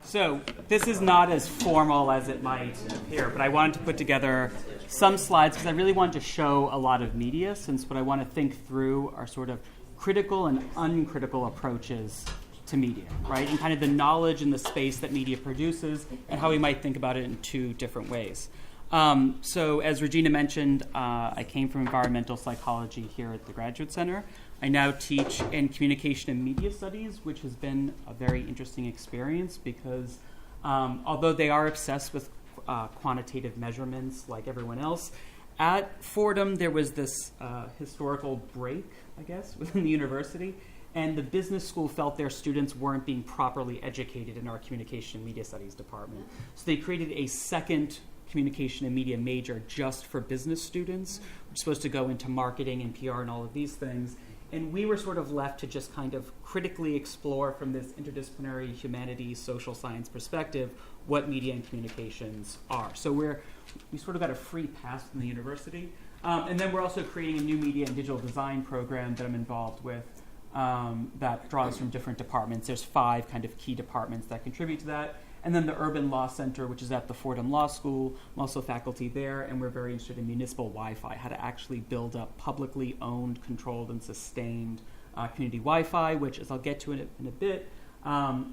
So this is not as formal as it might appear, but I wanted to put together some slides because I really wanted to show a lot of media, since what I want to think through are sort of critical and uncritical approaches to media, right? And kind of the knowledge in the space that media produces and how we might think about it in two different ways. So as Regina mentioned, I came from environmental psychology here at the Graduate Center. I now teach in communication and media studies, which has been a very interesting experience because although they are obsessed with quantitative measurements like everyone else, at Fordham there was this historical break, I guess, within the university, and the business school felt their students weren't being properly educated in our communication and media studies department. So they created a second communication and media major just for business students, which is supposed to go into marketing and PR and all of these things. And we were sort of left to just kind of critically explore from this interdisciplinary humanities, social science perspective what media and communications are. So we sort of got a free pass from the university. And then we're also creating a new media and digital design program that I'm involved with that draws from different departments. There's 5 kind of key departments that contribute to that. And then the Urban Law Center, which is at the Fordham Law School. I'm also faculty there, and we're very interested in municipal Wi-Fi, how to actually build up publicly owned, controlled, and sustained community Wi-Fi, which, as I'll get to in a bit,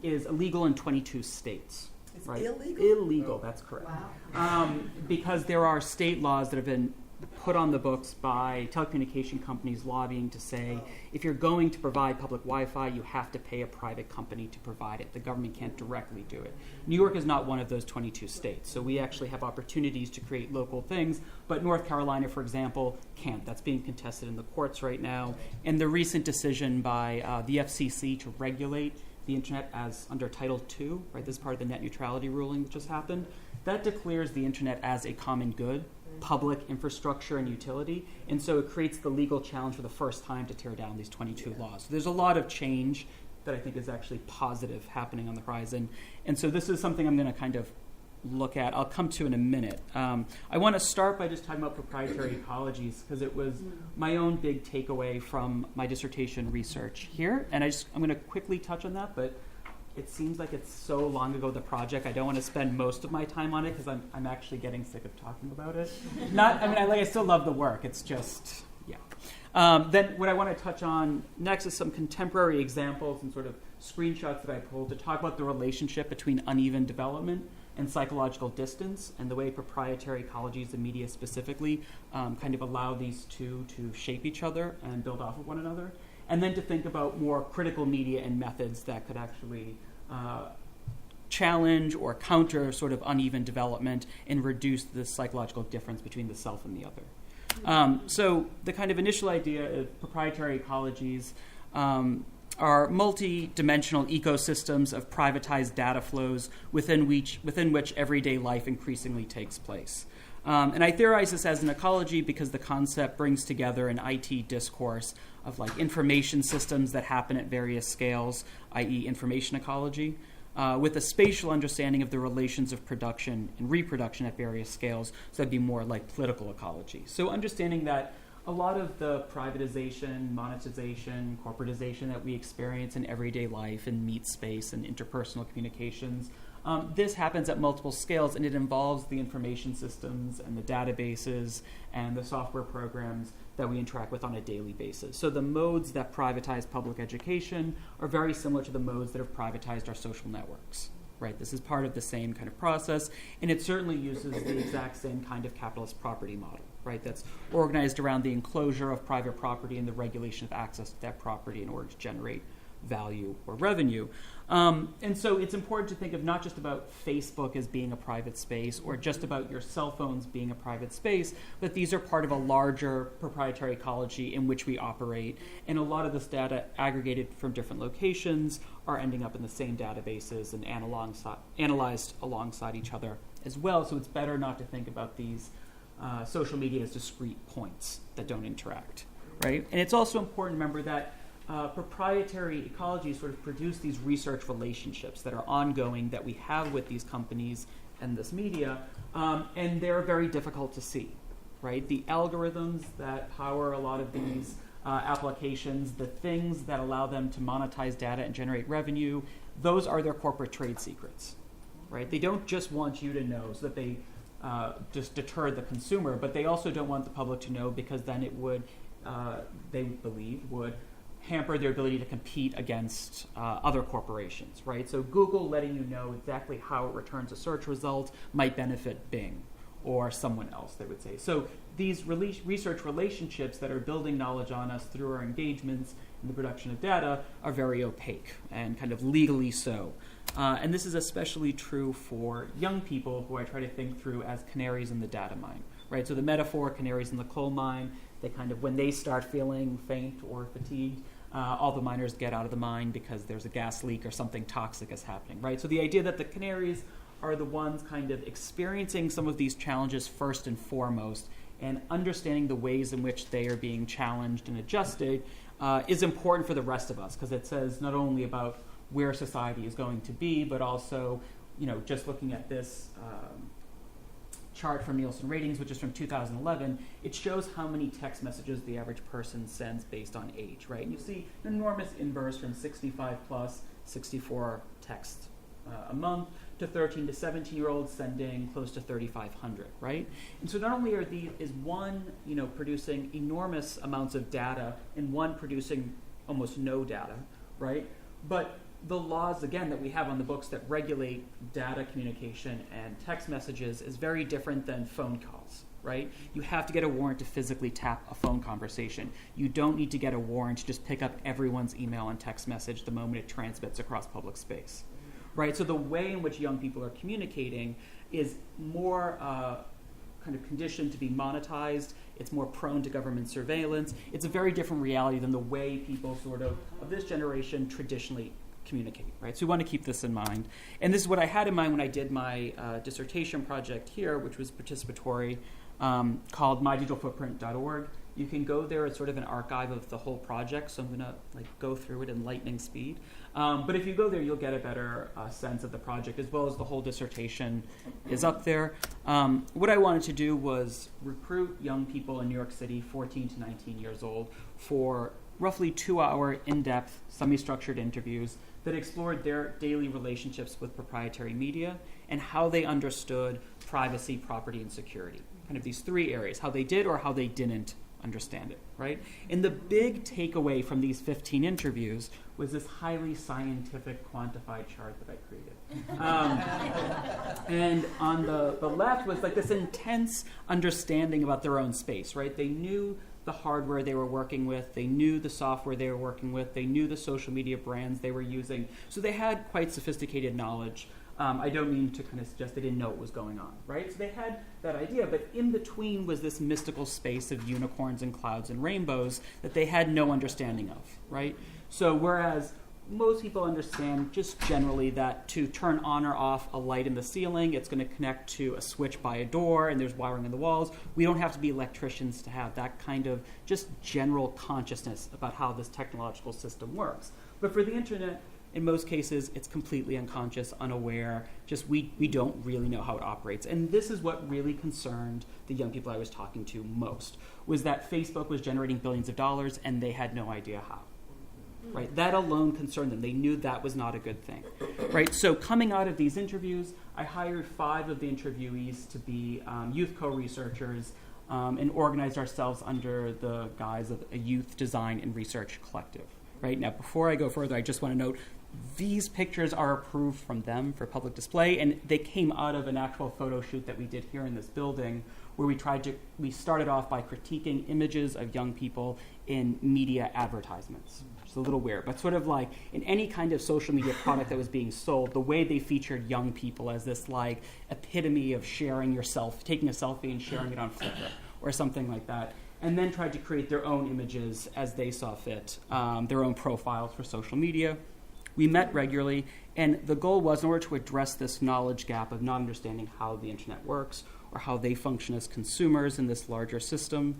is illegal in 22 states. It's right? illegal? Illegal, that's correct. Wow. Because there are state laws that have been put on the books by telecommunication companies lobbying to say, if you're going to provide public Wi-Fi, you have to pay a private company to provide it. The government can't directly do it. New York is not one of those 22 states, so we actually have opportunities to create local things, but North Carolina, for example, can't. That's being contested in the courts right now. And the recent decision by the FCC to regulate the internet as under Title II, right, this is part of the net neutrality ruling that just happened, that declares the internet as a common good, public infrastructure and utility, and so it creates the legal challenge for the first time to tear down these 22 laws. So there's a lot of change that I think is actually positive happening on the horizon, and so this is something I'm going to kind of look at. I'll come to in a minute. I want to start by just talking about proprietary ecologies because it was my own big takeaway from my dissertation research here, and I'm going to quickly touch on that, but it seems like it's so long ago, the project, I don't want to spend most of my time on it because I'm actually getting sick of talking about it. I still love the work. It's just, yeah. Then what I want to touch on next is some contemporary examples and sort of screenshots that I pulled to talk about the relationship between uneven development and psychological distance and the way proprietary ecologies and media specifically kind of allow these two to shape each other and build off of one another. And then to think about more critical media and methods that could actually challenge or counter sort of uneven development and reduce the psychological difference between the self and the other. So the kind of initial idea of proprietary ecologies are multi-dimensional ecosystems of privatized data flows within which everyday life increasingly takes place. And I theorize this as an ecology because the concept brings together an IT discourse of like information systems that happen at various scales, i.e. information ecology, with a spatial understanding of the relations of production and reproduction at various scales, so that'd be more like political ecology. So understanding that a lot of the privatization, monetization, corporatization that we experience in everyday life and meat space and interpersonal communications, this happens at multiple scales, and it involves the information systems and the databases and the software programs that we interact with on a daily basis. So the modes that privatize public education are very similar to the modes that have privatized our social networks. Right? This is part of the same kind of process, and it certainly uses the exact same kind of capitalist property model, right? That's organized around the enclosure of private property and the regulation of access to that property in order to generate value or revenue. And so it's important to think of not just about Facebook as being a private space or just about your cell phones being a private space, but these are part of a larger proprietary ecology in which we operate. And a lot of this data aggregated from different locations are ending up in the same databases and analyzed alongside each other as well. So it's better not to think about these social media as discrete points that don't interact, right? And it's also important to remember that proprietary ecologies sort of produce these research relationships that are ongoing that we have with these companies and this media, and they're very difficult to see, right? The algorithms that power a lot of these applications, the things that allow them to monetize data and generate revenue, those are their corporate trade secrets, right? They don't just want you to know so that they just deter the consumer, but they also don't want the public to know because then it would, they believe, would hamper their ability to compete against other corporations, right? So Google letting you know exactly how it returns a search result might benefit Bing or someone else, they would say. So these research relationships that are building knowledge on us through our engagements in the production of data are very opaque and kind of legally so. And this is especially true for young people who I try to think through as canaries in the data mine, right? So the metaphor, canaries in the coal mine, they kind of, when they start feeling faint or fatigued, all the miners get out of the mine because there's a gas leak or something toxic is happening, right? So the idea that the canaries are the ones kind of experiencing some of these challenges first and foremost, and understanding the ways in which they are being challenged and adjusted is important for the rest of us, because it says not only about where society is going to be, but also, just looking at this chart from Nielsen Ratings, which is from 2011, it shows how many text messages the average person sends based on age, right? And you see an enormous inverse from 65 plus, 64 texts a month, to 13 to 17-year-olds sending close to 3,500, right? And so not only is one, producing enormous amounts of data and one producing almost no data, right? But the laws, again, that we have on the books that regulate data communication and text messages is very different than phone calls, right? You have to get a warrant to physically tap a phone conversation. You don't need to get a warrant to just pick up everyone's email and text message the moment it transmits across public space, right? So the way in which young people are communicating is more kind of conditioned to be monetized. It's more prone to government surveillance. It's a very different reality than the way people of this generation traditionally communicate, right? So we want to keep this in mind. And this is what I had in mind when I did my dissertation project here, which was participatory, called mydigitalfootprint.org. You can go there. It's sort of an archive of the whole project, so I'm going to go through it in lightning speed. But if you go there, you'll get a better sense of the project, as well as the whole dissertation is up there. What I wanted to do was recruit young people in New York City, 14 to 19 years old, for roughly 2-hour, in-depth, semi-structured interviews that explored their daily relationships with proprietary media and how they understood privacy, property, and security. Kind of these three areas, how they did or how they didn't understand it, right? And the big takeaway from these 15 interviews was this highly scientific quantified chart that I created. And on the left was this intense understanding about their own space, right? They knew the hardware they were working with, they knew the software they were working with, they knew the social media brands they were using. So they had quite sophisticated knowledge. I don't mean to kind of suggest they didn't know what was going on, right? So they had that idea, but in between was this mystical space of unicorns and clouds and rainbows that they had no understanding of, right? So whereas most people understand just generally that to turn on or off a light in the ceiling, it's going to connect to a switch by a door and there's wiring in the walls. We don't have to be electricians to have that kind of just general consciousness about how this technological system works. But for the internet, in most cases, it's completely unconscious, unaware, just we don't really know how it operates. And this is what really concerned the young people I was talking to most, was that Facebook was generating billions of dollars and they had no idea how. Right? That alone concerned them. They knew that was not a good thing. Right? So coming out of these interviews, I hired 5 of the interviewees to be youth co-researchers and organized ourselves under the guise of a youth design and research collective. Right? Now, before I go further, I just want to note these pictures are approved from them for public display, and they came out of an actual photo shoot that we did here in this building, where we started off by critiquing images of young people in media advertisements. It's a little weird, but sort of like in any kind of social media product that was being sold, the way they featured young people as this epitome of sharing yourself, taking a selfie and sharing it on Flickr or something like that, and then tried to create their own images as they saw fit, their own profiles for social media. We met regularly, and the goal was, in order to address this knowledge gap of not understanding how the internet works or how they function as consumers in this larger system,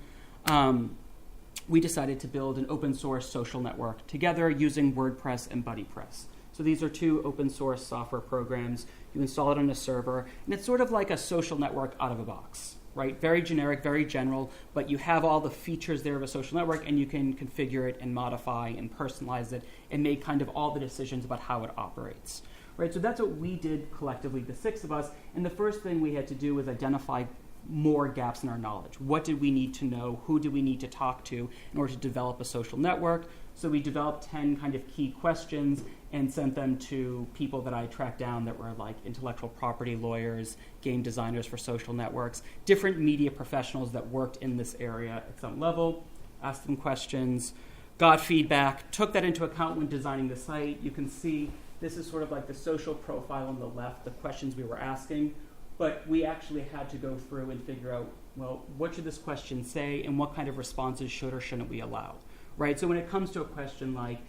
we decided to build an open source social network together using WordPress and BuddyPress. So these are 2 open source software programs. You install it on a server, and it's sort of like a social network out of a box, right? Very generic, very general, but you have all the features there of a social network, and you can configure it and modify and personalize it and make kind of all the decisions about how it operates, right? So that's what we did collectively, the 6 of us. And the first thing we had to do was identify more gaps in our knowledge. What did we need to know? Who did we need to talk to in order to develop a social network? So we developed 10 kind of key questions and sent them to people that I tracked down that were like intellectual property lawyers, game designers for social networks, different media professionals that worked in this area at some level, asked them questions, got feedback, took that into account when designing the site. You can see this is sort of like the social profile on the left, the questions we were asking, but we actually had to go through and figure out, well, what should this question say and what kind of responses should or shouldn't we allow, right? So when it comes to a question like,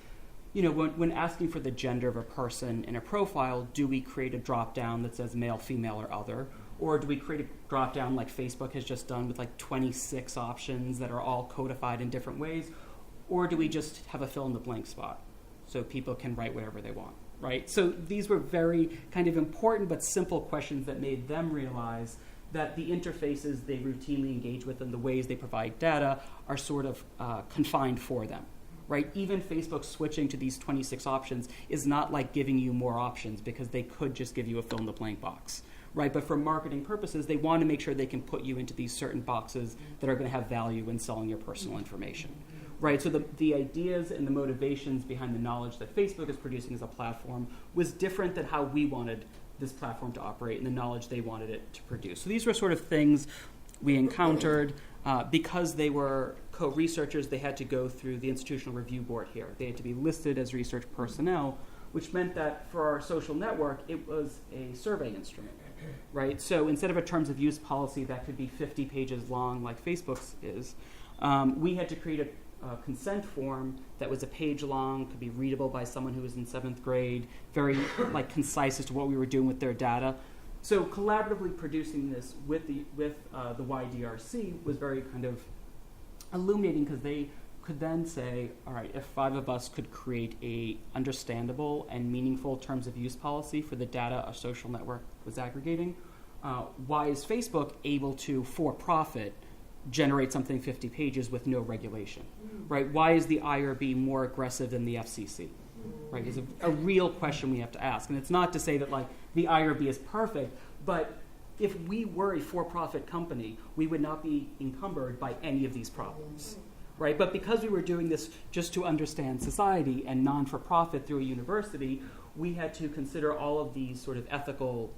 when asking for the gender of a person in a profile, do we create a drop-down that says male, female, or other? Or do we create a drop-down like Facebook has just done with like 26 options that are all codified in different ways? Or do we just have a fill-in-the-blank spot so people can write whatever they want, right? So these were very kind of important but simple questions that made them realize that the interfaces they routinely engage with and the ways they provide data are sort of confined for them, right? Even Facebook switching to these 26 options is not like giving you more options because they could just give you a fill-in-the-blank box, right? But for marketing purposes, they want to make sure they can put you into these certain boxes that are going to have value in selling your personal information, right? So the ideas and the motivations behind the knowledge that Facebook is producing as a platform was different than how we wanted this platform to operate and the knowledge they wanted it to produce. So these were sort of things we encountered. Because they were co-researchers, they had to go through the institutional review board here. They had to be listed as research personnel, which meant that for our social network, it was a survey instrument, right? So instead of a terms of use policy that could be 50 pages long like Facebook's is, we had to create a consent form that was a page long, could be readable by someone who was in 7th grade, very concise as to what we were doing with their data. So collaboratively producing this with the YDRC was very kind of illuminating because they could then say, all right, if 5 of us could create a understandable and meaningful terms of use policy for the data a social network was aggregating, why is Facebook able to, for profit, generate something 50 pages with no regulation, right? Why is the IRB more aggressive than the FCC, right? Is a real question we have to ask. And it's not to say that the IRB is perfect, but if we were a for-profit company, we would not be encumbered by any of these problems, right? But because we were doing this just to understand society and non-for-profit through a university, we had to consider all of these sort of ethical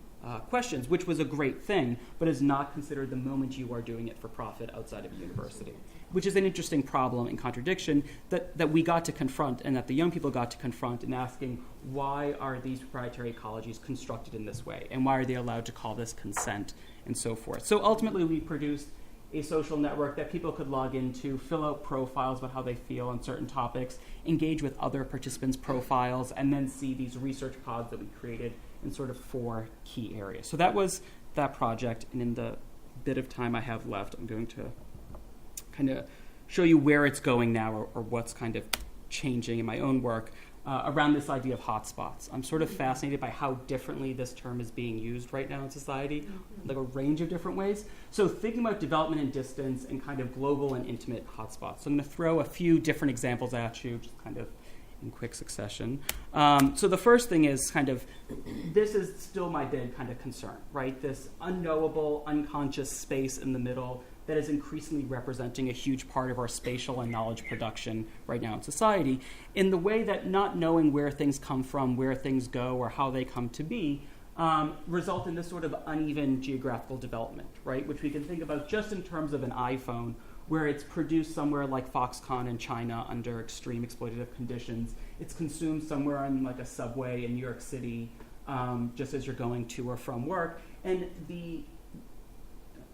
questions, which was a great thing, but is not considered the moment you are doing it for profit outside of a university, which is an interesting problem and contradiction that we got to confront and that the young people got to confront in asking, why are these proprietary ecologies constructed in this way? And why are they allowed to call this consent and so forth? So ultimately, we produced a social network that people could log into, fill out profiles about how they feel on certain topics, engage with other participants' profiles, and then see these research pods that we created in sort of 4 key areas. So that was that project, and in the bit of time I have left, I'm going to kind of show you where it's going now or what's kind of changing in my own work around this idea of hotspots. I'm sort of fascinated by how differently this term is being used right now in society, like a range of different ways. So thinking about development and distance and kind of global and intimate hotspots. So I'm going to throw a few different examples at you, just kind of in quick succession. So the first thing is kind of, this is still my big kind of concern, right? This unknowable, unconscious space in the middle that is increasingly representing a huge part of our spatial and knowledge production right now in society, in the way that not knowing where things come from, where things go, or how they come to be, result in this sort of uneven geographical development, right? Which we can think about just in terms of an iPhone, where it's produced somewhere like Foxconn in China under extreme exploitative conditions. It's consumed somewhere on like a subway in New York City, just as you're going to or from work. And the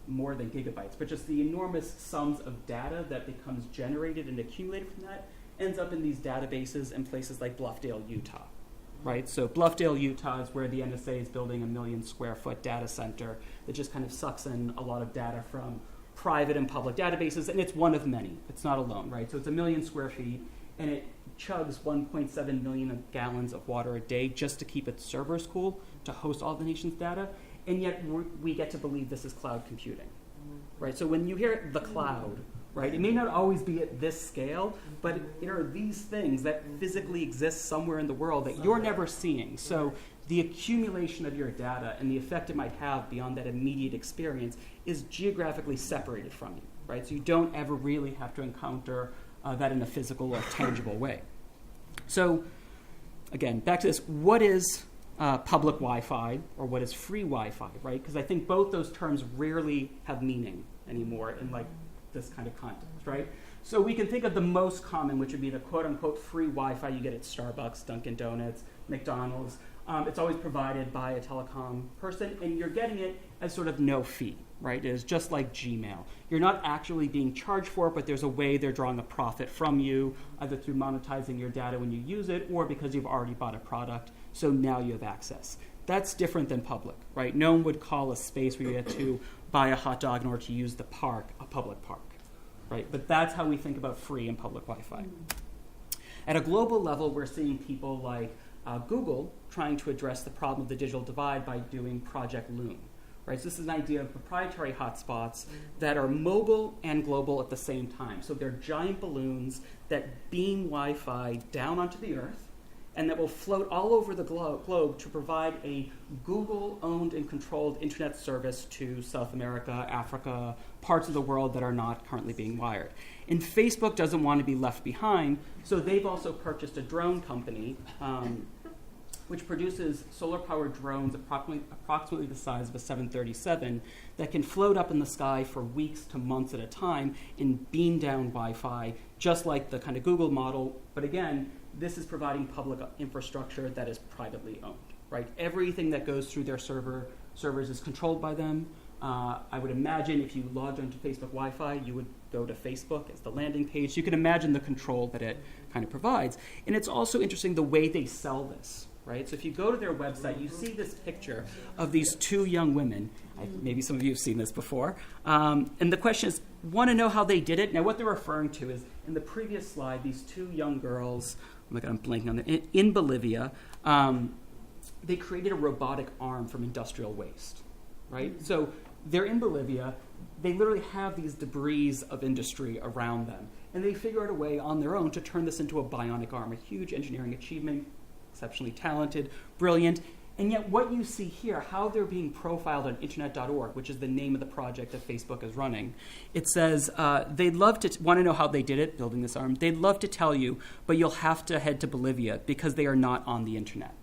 more than gigabytes, but just the enormous sums of data that becomes generated and accumulated from that ends up in these databases in places like Bluffdale, Utah, right? So Bluffdale, Utah is where the NSA is building a 1 million square foot data center that just kind of sucks in a lot of data from private and public databases, and it's one of many. It's not alone, right? So it's 1 million square feet, and it chugs 1.7 million gallons of water a day just to keep its servers cool, to host all the nation's data. And yet we get to believe this is cloud computing, right? So when you hear the cloud, right, it may not always be at this scale, but there are these things that physically exist somewhere in the world that you're never seeing. So the accumulation of your data and the effect it might have beyond that immediate experience is geographically separated from you, right? So you don't ever really have to encounter that in a physical or tangible way. So again, back to this, what is public Wi-Fi or what is free Wi-Fi, right? Because I think both those terms rarely have meaning anymore in like this kind of context, right? So we can think of the most common, which would be the quote-unquote free Wi-Fi you get at Starbucks, Dunkin' Donuts, McDonald's. It's always provided by a telecom person, and you're getting it as sort of no fee, right? It is just like Gmail. You're not actually being charged for it, but there's a way they're drawing a profit from you, either through monetizing your data when you use it or because you've already bought a product, so now you have access. That's different than public, right? No one would call a space where you get to buy a hot dog in order to use the park a public park, right? But that's how we think about free and public Wi-Fi. At a global level, we're seeing people like Google trying to address the problem of the digital divide by doing Project Loon, right? So this is an idea of proprietary hotspots that are mobile and global at the same time. So they're giant balloons that beam Wi-Fi down onto the Earth and that will float all over the globe to provide a Google-owned and controlled internet service to South America, Africa, parts of the world that are not currently being wired. And Facebook doesn't want to be left behind, so they've also purchased a drone company which produces solar-powered drones approximately the size of a 737 that can float up in the sky for weeks to months at a time and beam down Wi-Fi, just like the kind of Google model. But again, this is providing public infrastructure that is privately owned, right? Everything that goes through their servers is controlled by them. I would imagine if you logged onto Facebook Wi-Fi, you would go to Facebook as the landing page. So you can imagine the control that it kind of provides. And it's also interesting the way they sell this, right? So if you go to their website, you see this picture of these two young women. Maybe some of you have seen this before. And the question is, want to know how they did it? Now, what they're referring to is, in the previous slide, these two young girls, oh my God, I'm blanking on it, in Bolivia, they created a robotic arm from industrial waste, right? So they're in Bolivia. They literally have these debris of industry around them. And they figure out a way on their own to turn this into a bionic arm, a huge engineering achievement, exceptionally talented, brilliant. And yet what you see here, how they're being profiled on internet.org, which is the name of the project that Facebook is running, it says they'd love to want to know how they did it, building this arm. They'd love to tell you, but you'll have to head to Bolivia because they are not on the internet,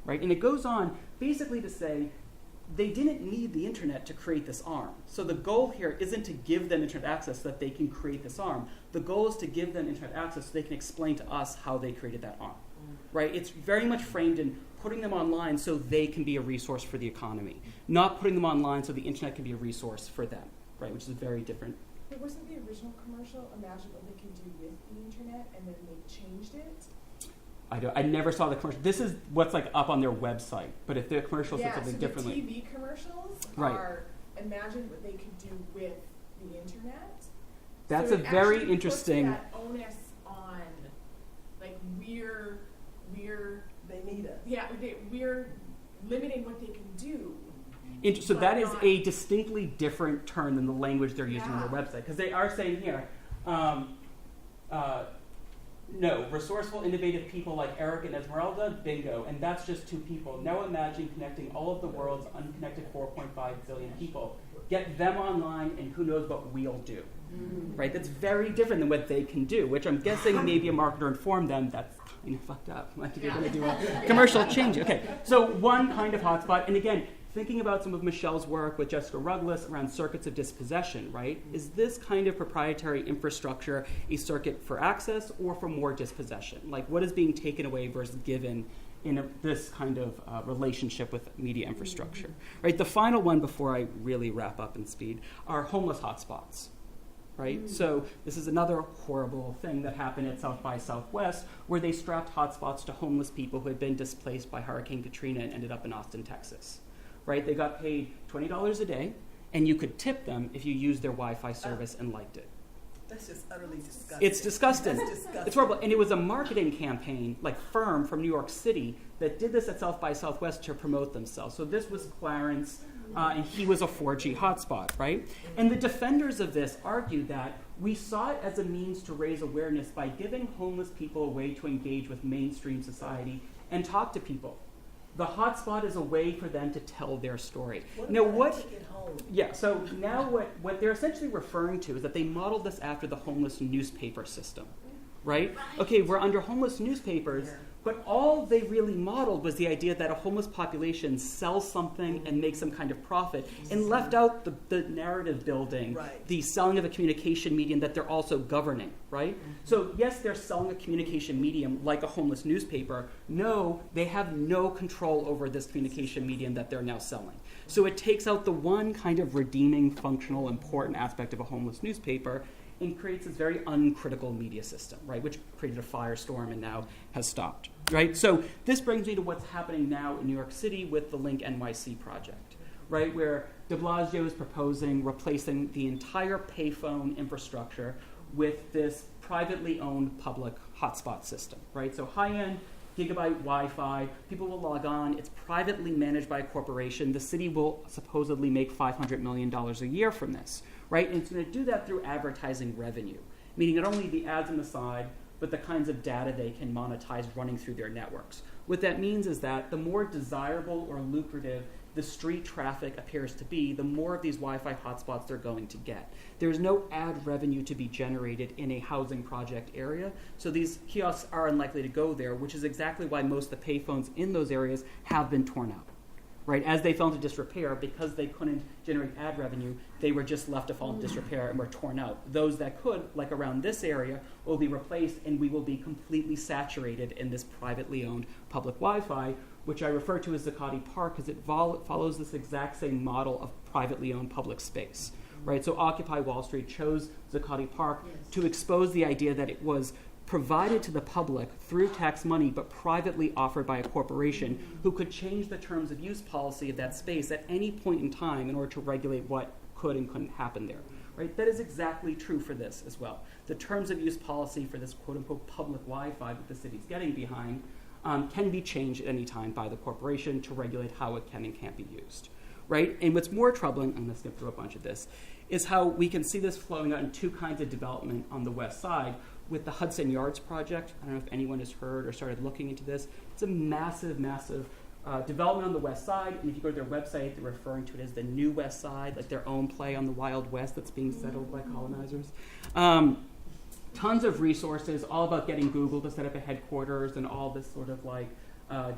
right? And it goes on basically to say they didn't need the internet to create this arm. So the goal here isn't to give them internet access so that they can create this arm. The goal is to give them internet access so they can explain to us how they created that arm, right? It's very much framed in putting them online so they can be a resource for the economy, not putting them online so the internet can be a resource for them, right? Which is very different. But wasn't the original commercial imagine what they could do with the internet and then they changed it? I never saw the commercial. This is what's like up on their website. But if the commercials said something differently. The TV commercials right. are imagine what they could do with the internet. That's so a very interesting. Puts that onus on, like we're they need us. Yeah, we're limiting what they can do. So that is a distinctly different term than the language they're using on their website, because they are saying here. No, resourceful, innovative people like Eric and Esmeralda, bingo, and that's just two people. Now imagine connecting all of the world's unconnected 4.5 billion people. Get them online, and who knows what we'll do, right? That's very different than what they can do, which I'm guessing maybe a marketer informed them that's kind of fucked up. Like you're going to do a commercial change. Okay, so one kind of hotspot, and again, thinking about some of Michelle's work with Jessica Ruggles around circuits of dispossession, right? Is this kind of proprietary infrastructure a circuit for access or for more dispossession? Like what is being taken away versus given in this kind of relationship with media infrastructure, right? The final one before I really wrap up in speed are homeless hotspots, right? So this is another horrible thing that happened at South by Southwest where they strapped hotspots to homeless people who had been displaced by Hurricane Katrina and ended up in Austin, Texas. Right, they got paid $20 a day, and you could tip them if you used their Wi-Fi service and liked it. That's just utterly disgusting. It's disgusting. That's disgusting. It's horrible. And it was a marketing campaign, like firm from New York City, that did this at South by Southwest to promote themselves. So this was Clarence, and he was a 4G hotspot, right? And the defenders of this argued that we saw it as a means to raise awareness by giving homeless people a way to engage with mainstream society and talk to people. the hotspot is a way for them to tell their story. What Now, about a what? ticket home? Yeah. So now, what they're essentially referring to is that they modeled this after the homeless newspaper system, right? Okay, we're under homeless newspapers, but all they really modeled was the idea that a homeless population sells something and makes some kind of profit, and left out the narrative building, Right. the selling of a communication medium that they're also governing, right? So yes, they're selling a communication medium like a homeless newspaper. No, they have no control over this communication medium that they're now selling. So it takes out the one kind of redeeming, functional, important aspect of a homeless newspaper and creates this very uncritical media system, right, which created a firestorm and now has stopped, right? So this brings me to what's happening now in New York City with the Link NYC project, right, where de Blasio is proposing replacing the entire payphone infrastructure with this privately owned public hotspot system, right? So high-end gigabyte Wi-Fi, people will log on, it's privately managed by a corporation, the city will supposedly make $500 million a year from this, right? And it's going to do that through advertising revenue, meaning not only the ads on the side, but the kinds of data they can monetize running through their networks. What that means is that the more desirable or lucrative the street traffic appears to be, the more of these Wi-Fi hotspots they're going to get. There is no ad revenue to be generated in a housing project area, so these kiosks are unlikely to go there, which is exactly why most of the payphones in those areas have been torn out. Right, as they fell into disrepair, because they couldn't generate ad revenue, they were just left to fall into disrepair and were torn out. Those that could, like around this area, will be replaced, and we will be completely saturated in this privately owned public Wi-Fi, which I refer to as Zuccotti Park because it follows this exact same model of privately owned public space. Right, so Occupy Wall Street chose Zuccotti Park to expose the idea that it was provided to the public through tax money, but privately offered by a corporation who could change the terms of use policy of that space at any point in time in order to regulate what could and couldn't happen there. Right? That is exactly true for this as well. The terms of use policy for this quote-unquote public Wi-Fi that the city's getting behind can be changed at any time by the corporation to regulate how it can and can't be used. Right? And what's more troubling, I'm going to skip through a bunch of this, is how we can see this flowing out in two kinds of development on the west side. With the Hudson Yards project, I don't know if anyone has heard or started looking into this. It's a massive, massive development on the west side. And if you go to their website, they're referring to it as the New West Side, like their own play on the Wild West that's being settled by colonizers. Tons of resources, all about getting Google to set up a headquarters and all this sort of like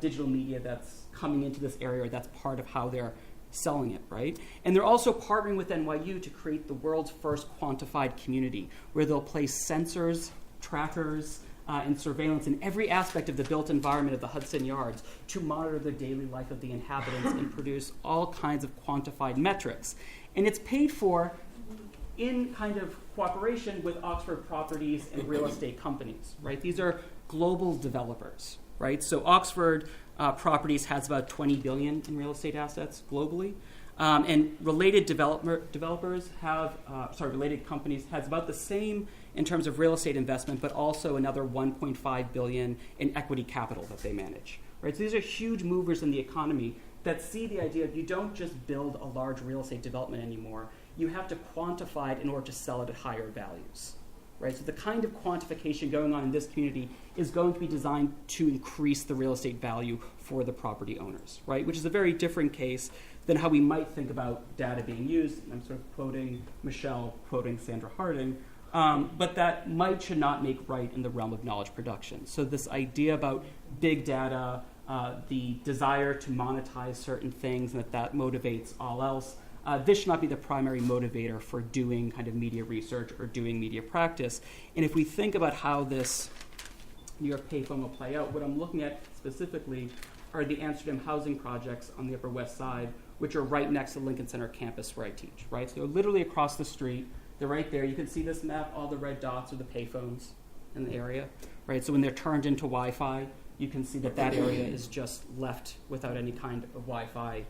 digital media that's coming into this area. That's part of how they're selling it, right? And they're also partnering with NYU to create the world's first quantified community, where they'll place sensors, trackers, and surveillance in every aspect of the built environment of the Hudson Yards to monitor the daily life of the inhabitants and produce all kinds of quantified metrics. And it's paid for in kind of cooperation with Oxford Properties and real estate companies, right? These are global developers, right? So Oxford Properties has about $20 billion in real estate assets globally. And related developers have, related companies has about the same in terms of real estate investment, but also another $1.5 billion in equity capital that they manage. Right? So these are huge movers in the economy that see the idea of you don't just build a large real estate development anymore. You have to quantify it in order to sell it at higher values. Right? So the kind of quantification going on in this community is going to be designed to increase the real estate value for the property owners, right? Which is a very different case than how we might think about data being used. I'm sort of quoting Michelle, quoting Sandra Harding, but that should not make right in the realm of knowledge production. So this idea about big data, the desire to monetize certain things, and that motivates all else, this should not be the primary motivator for doing kind of media research or doing media practice. And if we think about how this New York payphone will play out, what I'm looking at specifically are the Amsterdam housing projects on the Upper West Side, which are right next to Lincoln Center campus where I teach, right? So they're literally across the street. They're right there. You can see this map, all the red dots are the payphones in the area, right? So when they're turned into Wi-Fi, you can see that that area is just left without any kind of Wi-Fi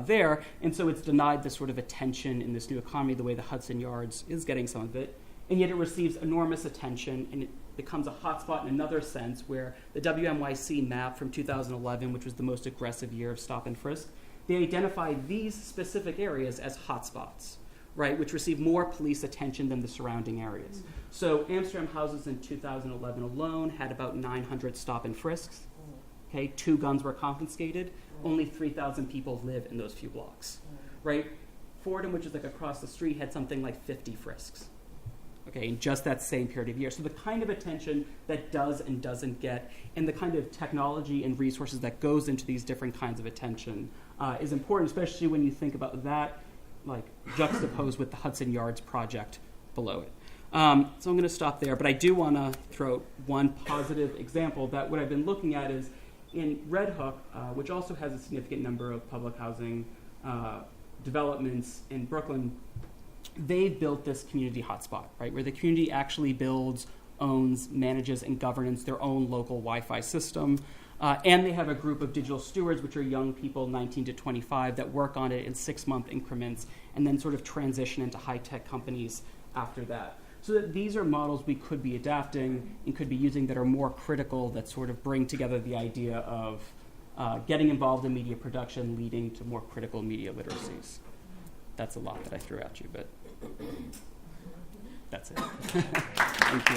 there. And so it's denied this sort of attention in this new economy the way the Hudson Yards is getting some of it. And yet it receives enormous attention, and it becomes a hotspot in another sense where the WNYC map from 2011, which was the most aggressive year of stop and frisk, they identify these specific areas as hotspots, right, which receive more police attention than the surrounding areas. So Amsterdam houses in 2011 alone had about 900 stop and frisks, Okay, 2 guns were confiscated. Only 3,000 people live in those few blocks, right? Fordham, which is like across the street, had something like 50 frisks. Okay, in just that same period of year. So the kind of attention that does and doesn't get, and the kind of technology and resources that goes into these different kinds of attention is important, especially when you think about that, like juxtaposed with the Hudson Yards project below it. So I'm going to stop there, but I do want to throw one positive example that what I've been looking at is in Red Hook, which also has a significant number of public housing developments in Brooklyn. They've built this community hotspot, right, where the community actually builds, owns, manages, and governs their own local Wi-Fi system. And they have a group of digital stewards, which are young people, 19 to 25, that work on it in 6-month increments and then sort of transition into high-tech companies after that. So that these are models we could be adapting and could be using that are more critical, that sort of bring together the idea of getting involved in media production, leading to more critical media literacies. That's a lot that I threw at you, but that's it. Thank you.